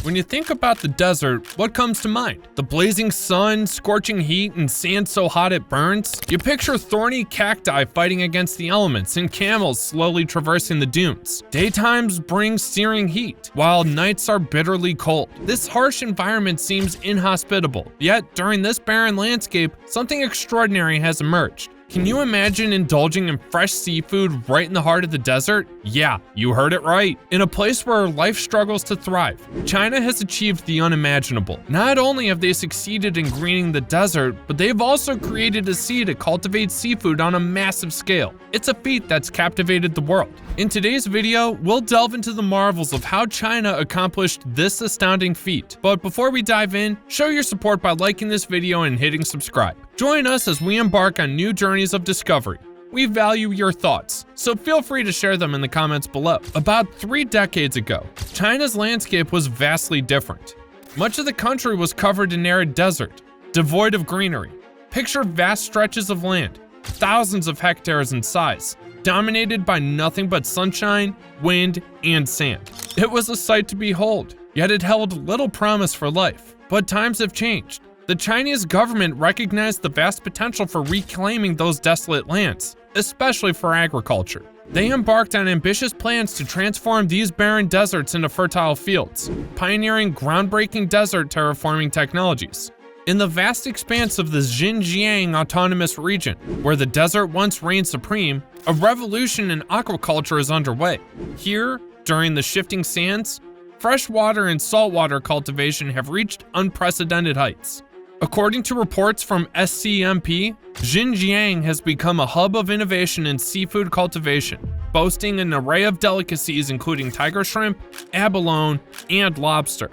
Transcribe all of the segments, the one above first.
When you think about the desert, what comes to mind? The blazing sun, scorching heat, and sand so hot it burns? You picture thorny cacti fighting against the elements and camels slowly traversing the dunes. Daytimes bring searing heat, while nights are bitterly cold. This harsh environment seems inhospitable, yet during this barren landscape, something extraordinary has emerged. Can you imagine indulging in fresh seafood right in the heart of the desert? Yeah, you heard it right. In a place where life struggles to thrive, China has achieved the unimaginable. Not only have they succeeded in greening the desert, but they've also created a sea to cultivate seafood on a massive scale. It's a feat that's captivated the world. In today's video, we'll delve into the marvels of how China accomplished this astounding feat. But before we dive in, show your support by liking this video and hitting subscribe. Join us as we embark on new journeys of discovery. We value your thoughts, so feel free to share them in the comments below. About 3 decades ago, China's landscape was vastly different. Much of the country was covered in arid desert, devoid of greenery. Picture vast stretches of land, thousands of hectares in size, dominated by nothing but sunshine, wind, and sand. It was a sight to behold, yet it held little promise for life. But times have changed. The Chinese government recognized the vast potential for reclaiming those desolate lands, especially for agriculture. They embarked on ambitious plans to transform these barren deserts into fertile fields, pioneering groundbreaking desert terraforming technologies. In the vast expanse of the Xinjiang Autonomous Region, where the desert once reigned supreme, a revolution in aquaculture is underway. Here, during the shifting sands, freshwater and saltwater cultivation have reached unprecedented heights. According to reports from SCMP, Xinjiang has become a hub of innovation in seafood cultivation, boasting an array of delicacies including tiger shrimp, abalone, and lobster.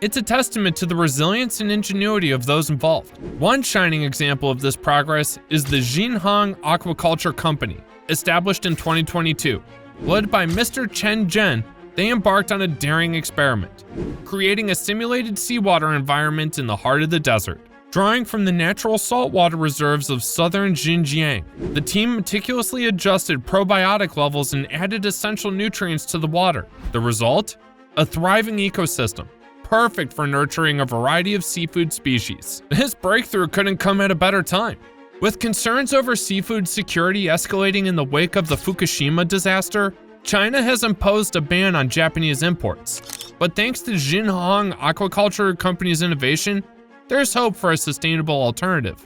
It's a testament to the resilience and ingenuity of those involved. One shining example of this progress is the Xinhang Aquaculture Company, established in 2022. Led by Mr. Chen Zhen, they embarked on a daring experiment, creating a simulated seawater environment in the heart of the desert. Drawing from the natural saltwater reserves of southern Xinjiang, the team meticulously adjusted probiotic levels and added essential nutrients to the water. The result? A thriving ecosystem, perfect for nurturing a variety of seafood species. This breakthrough couldn't come at a better time. With concerns over seafood security escalating in the wake of the Fukushima disaster, China has imposed a ban on Japanese imports. But thanks to Xinhang Aquaculture Company's innovation, there's hope for a sustainable alternative.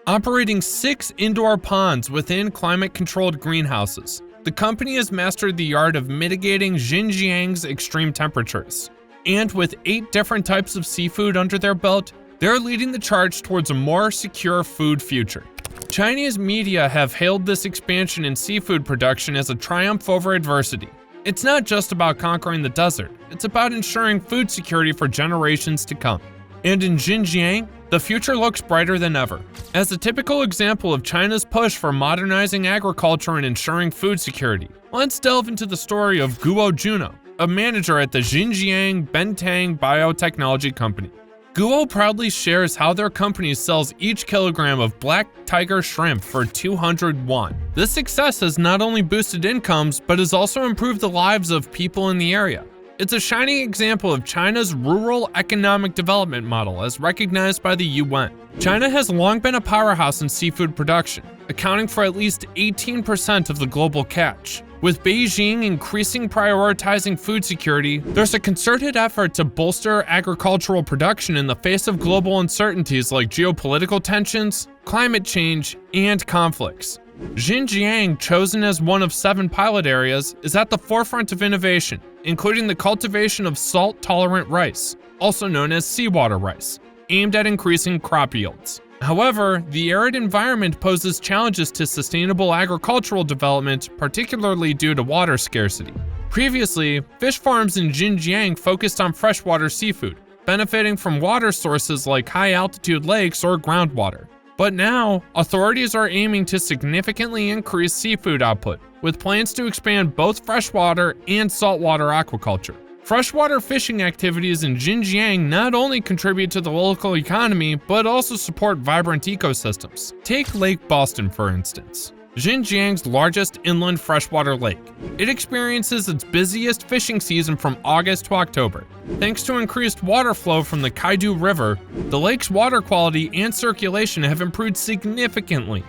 Operating 6 indoor ponds within climate-controlled greenhouses, the company has mastered the art of mitigating Xinjiang's extreme temperatures. And with 8 different types of seafood under their belt, they're leading the charge towards a more secure food future. Chinese media have hailed this expansion in seafood production as a triumph over adversity. It's not just about conquering the desert, it's about ensuring food security for generations to come. And in Xinjiang, the future looks brighter than ever. As a typical example of China's push for modernizing agriculture and ensuring food security, let's delve into the story of Guo Juno, a manager at the Xinjiang Bentang Biotechnology Company. Guo proudly shares how their company sells each kilogram of black tiger shrimp for 200 won. This success has not only boosted incomes, but has also improved the lives of people in the area. It's a shining example of China's rural economic development model as recognized by the UN. China has long been a powerhouse in seafood production, accounting for at least 18% of the global catch. With Beijing increasingly prioritizing food security, there's a concerted effort to bolster agricultural production in the face of global uncertainties like geopolitical tensions, climate change, and conflicts. Xinjiang, chosen as one of 7 pilot areas, is at the forefront of innovation, including the cultivation of salt-tolerant rice, also known as seawater rice, aimed at increasing crop yields. However, the arid environment poses challenges to sustainable agricultural development, particularly due to water scarcity. Previously, fish farms in Xinjiang focused on freshwater seafood, benefiting from water sources like high-altitude lakes or groundwater. But now, authorities are aiming to significantly increase seafood output, with plans to expand both freshwater and saltwater aquaculture. Freshwater fishing activities in Xinjiang not only contribute to the local economy, but also support vibrant ecosystems. Take Lake Boston, for instance. Xinjiang's largest inland freshwater lake. It experiences its busiest fishing season from August to October. Thanks to increased water flow from the Kaidu River, the lake's water quality and circulation have improved significantly.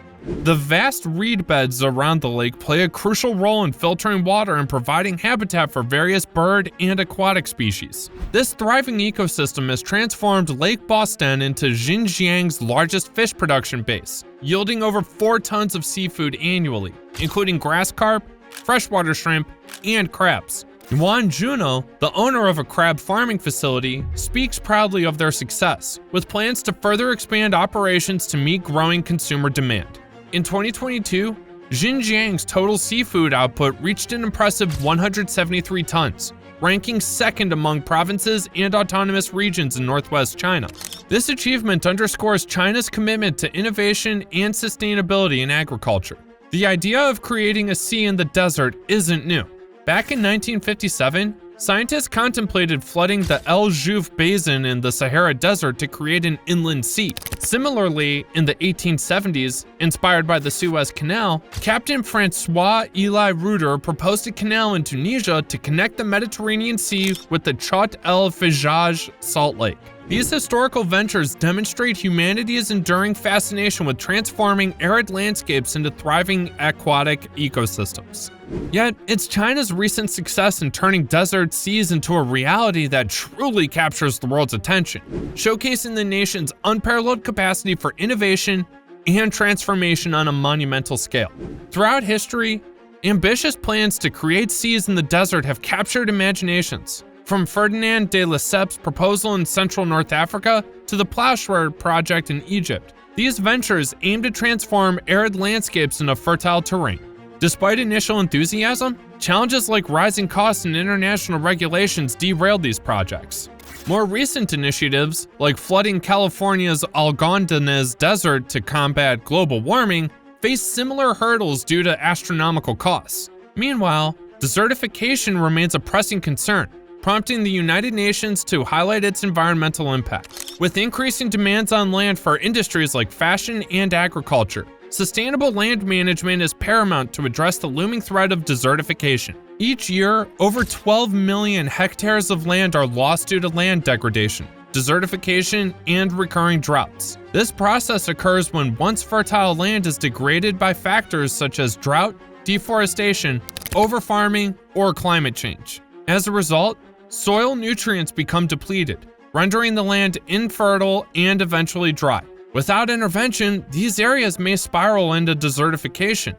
The vast reed beds around the lake play a crucial role in filtering water and providing habitat for various bird and aquatic species. This thriving ecosystem has transformed Lake Boston into Xinjiang's largest fish production base, yielding over 4 tons of seafood annually, including grass carp, freshwater shrimp, and crabs. Yuan Juno, the owner of a crab farming facility, speaks proudly of their success, with plans to further expand operations to meet growing consumer demand. In 2022, Xinjiang's total seafood output reached an impressive 173 tons, ranking second among provinces and autonomous regions in northwest China. This achievement underscores China's commitment to innovation and sustainability in agriculture. The idea of creating a sea in the desert isn't new. Back in 1957, scientists contemplated flooding the El Jouf Basin in the Sahara Desert to create an inland sea. Similarly, in the 1870s, inspired by the Suez Canal, Captain Francois Eli Ruder proposed a canal in Tunisia to connect the Mediterranean Sea with the Chott el Fijaj salt lake. These historical ventures demonstrate humanity's enduring fascination with transforming arid landscapes into thriving aquatic ecosystems. Yet, it's China's recent success in turning desert seas into a reality that truly captures the world's attention, showcasing the nation's unparalleled capacity for innovation and transformation on a monumental scale. Throughout history, ambitious plans to create seas in the desert have captured imaginations. From Ferdinand de Lesseps' proposal in central North Africa to the Plowshare project in Egypt, these ventures aim to transform arid landscapes into fertile terrain. Despite initial enthusiasm, challenges like rising costs and international regulations derailed these projects. More recent initiatives, like flooding California's Algonquines Desert to combat global warming, face similar hurdles due to astronomical costs. Meanwhile, desertification remains a pressing concern, prompting the United Nations to highlight its environmental impact. With increasing demands on land for industries like fashion and agriculture, sustainable land management is paramount to address the looming threat of desertification. Each year, over 12 million hectares of land are lost due to land degradation, desertification, and recurring droughts. This process occurs when once fertile land is degraded by factors such as drought, deforestation, overfarming, or climate change. As a result, soil nutrients become depleted, rendering the land infertile and eventually dry. Without intervention, these areas may spiral into desertification,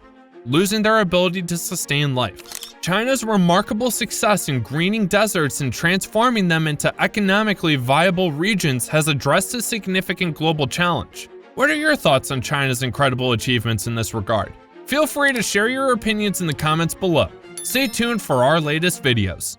losing their ability to sustain life. China's remarkable success in greening deserts and transforming them into economically viable regions has addressed a significant global challenge. What are your thoughts on China's incredible achievements in this regard? Feel free to share your opinions in the comments below. Stay tuned for our latest videos.